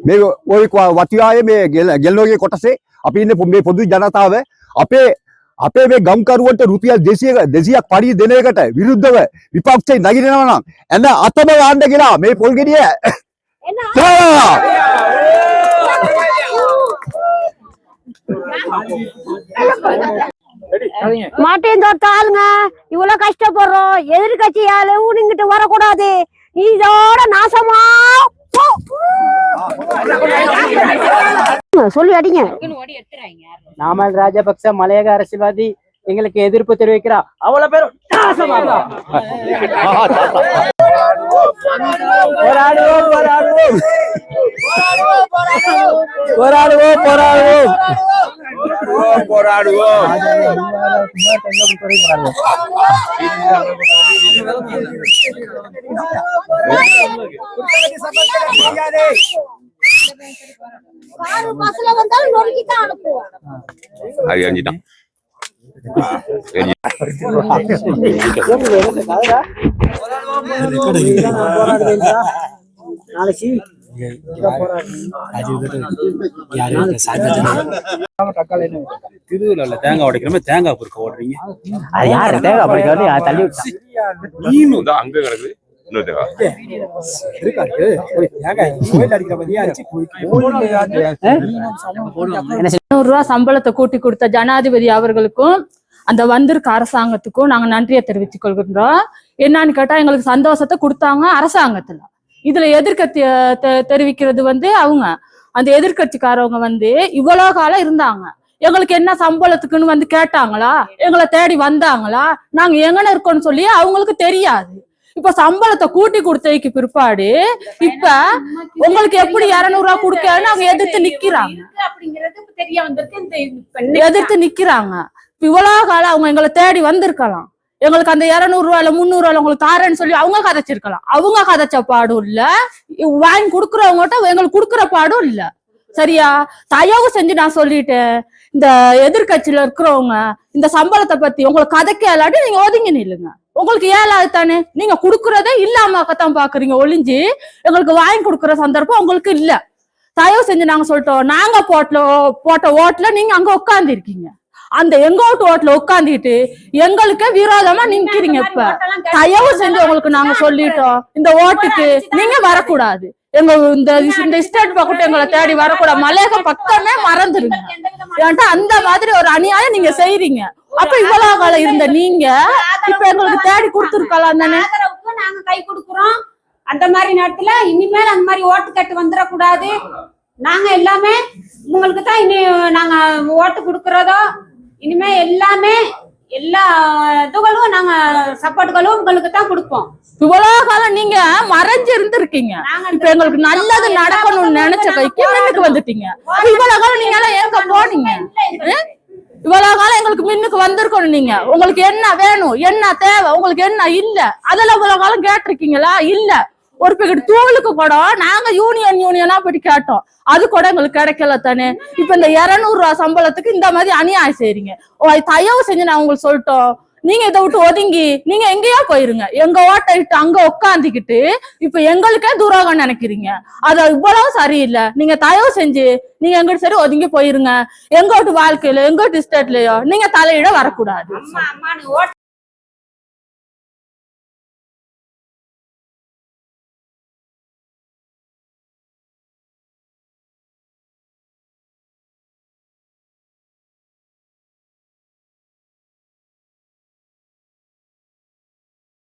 මේ ওই වතියාවේ මේ ගෙල්ලෝගේ කොටසේ අපි ඉන්නේ මේ පොදු ජනතාව අපේ මේ ගම්කරුවන්ට රුපියල් 200ක් පඩි දෙන එකට විරුද්ධව විපක්ෂයෙන් නැගිටිනවා නම් එන්න අතම වාන්න කියලා මේ පොල් ගෙඩිය மாட்டேன் தாளுங்க இவ்வளவு கஷ்டப்படுறோம் எதிர்கட்சி யாரும் இங்கிட்டு வரக்கூடாது இதோட நாசமா சொல்லி அடிங்க நாமல் ராஜபக்ச மலையக அரசியல்வாதி எங்களுக்கு எதிர்ப்பு தெரிவிக்கிறார் அவ்வளவு பேரும் போராடுவோம் போராடுவோம் போராடுவோம் போராடுவோம் போராடுவோம் பஸ்ல வந்தாலும் நொறுக்கிதான் அனுப்புவோம் திருவிழால தேங்காய் உடைக்கிறோமே தேங்காய் பொறுக்க ஓடுறீங்க அது யாரு தேங்காய் பொறுக்க தள்ளி விட்டா அங்க கிடக்குது சம்பளத்தை கூட்டி கொடுத்த ஜனாதிபதி அவர்களுக்கும் அந்த வந்திருக்க அரசாங்கத்துக்கும் நாங்க நன்றியை தெரிவித்துக் கொள்கின்றோம். என்னன்னு கேட்டா எங்களுக்கு சந்தோஷத்தை கொடுத்தாங்க அரசாங்கத்துல. இதுல எதிர்கட்சி தெரிவிக்கிறது அவங்க அந்த எதிர்கட்சிக்காரவங்க இவ்வளவு காலம் இருந்தாங்க. எங்களுக்கு என்ன சம்பளத்துக்குன்னு கேட்டாங்களா, எங்களை தேடி வந்தாங்களா, நாங்க எங்கன்னு இருக்கோம்னு சொல்லி அவங்களுக்கு தெரியாது. இப்ப சம்பளத்தை கூட்டி கொடுத்ததுக்கு பிற்பாடு இப்ப உங்களுக்கு எப்படி 200 ரூபாய் கொடுக்கன்னு அவங்க எதிர்த்து நிக்கிறாங்க. இவ்வளவு காலம் அவங்க எங்களை தேடி வந்திருக்கலாம். எங்களுக்கு அந்த 200 ரூபாயில 300 ரூபாயில உங்களுக்கு தாரேன்னு சொல்லி அவங்க கதைச்சிருக்கலாம். அவங்க கதைச்ச பாடும் இல்ல, வாங்கி கொடுக்குறவங்ககிட்ட எங்களுக்கு கொடுக்குற பாடும் இல்ல. சரியா? தயவு செஞ்சு நான் சொல்லிட்டேன், இந்த எதிர்கட்சியில இருக்கிறவங்க இந்த சம்பளத்தை பத்தி உங்களுக்கு கதைக்க இல்லாட்டி நீங்க ஒதுங்கி நில்லுங்க. உங்களுக்கு ஏழாது தானே, நீங்க குடுக்கறதே இல்லாமக்கத்தான் பாக்குறீங்க ஒளிஞ்சு எங்களுக்கு வாங்கி கொடுக்குற சந்தர்ப்பம் உங்களுக்கு இல்ல. தயவு செஞ்சு நாங்க சொல்லிட்டோம், நாங்க போட்ட ஓட்டுல நீங்க அங்க உட்கார்ந்து இருக்கீங்க. அந்த எங்க ஓட்டுல உட்காந்துட்டு எங்களுக்கு விரோதமா நிக்கிறீங்க. இப்ப தயவு செஞ்சு உங்களுக்கு நாங்க சொல்லிட்டோம், இந்த ஓட்டுக்கு நீங்க வரக்கூடாது. எங்க இந்த ஸ்டேட் பக்கத்து எங்களை தேடி வரக்கூடாது. மலையக பக்கமே மறந்துருங்க. ஏன்டா அந்த மாதிரி ஒரு அநியாயம் நீங்க செய்றீங்க. அப்ப இவ்வளவு காலம் இருந்த நீங்க இப்ப எங்களுக்கு தேடி கொடுத்துருக்கலாம் தானே. நாங்க கை கொடுக்குறோம். அந்த மாதிரி நேரத்துல இனிமேல் அந்த மாதிரி ஓட்டு கட்டு வந்துடக்கூடாது. நாங்க எல்லாமே உங்களுக்கு தான் இனி நாங்க ஓட்டு கொடுக்கறதோ இனிமே எல்லாமே எல்லா இதுகளும் நாங்க சப்போர்ட்டுகளும் உங்களுக்கு தான் கொடுப்போம். இவ்வளவு காலம் நீங்க மறைஞ்சு இருந்திருக்கீங்க. இப்ப எங்களுக்கு நல்லது நடக்கணும்னு நினைச்ச கைக்கு மின்னுக்கு வந்துட்டீங்க. இவ்வளவு காலம் நீங்க எல்லாம் எங்க போனீங்க? இவ்வளவு காலம் எங்களுக்கு மின்னுக்கு வந்திருக்கணும். நீங்க உங்களுக்கு என்ன வேணும், என்ன தேவை, உங்களுக்கு என்ன இல்ல, அதெல்லாம் இவ்வளவு காலம் கேட்டிருக்கீங்களா? இல்ல. ஒரு பேக்கெட் தூளுக்கு கூட நாங்க யூனியனா போயிட்டு கேட்டோம், அது கூட எங்களுக்கு கிடைக்கல தானே. இப்ப இந்த 200 ரூபாய் சம்பளத்துக்கு இந்த மாதிரி அநியாயம் செய்றீங்க. தயவு செஞ்சு நான் உங்களுக்கு சொல்லிட்டோம், நீங்க இதை விட்டு ஒதுங்கி நீங்க எங்கேயோ போயிருங்க. எங்க ஓட்டை இட்டு அங்க உட்காந்துக்கிட்டு இப்ப எங்களுக்கே துரோகம் நினைக்கிறீங்க. அது இவ்வளவு சரியில்லை. நீங்க தயவு செஞ்சு நீங்க எங்கிட்ட சரி ஒதுங்கி போயிருங்க. எங்கோட்டு வாழ்க்கையில எங்கோட்டு ஸ்டேட்லயோ நீங்க தலையிட வரக்கூடாது.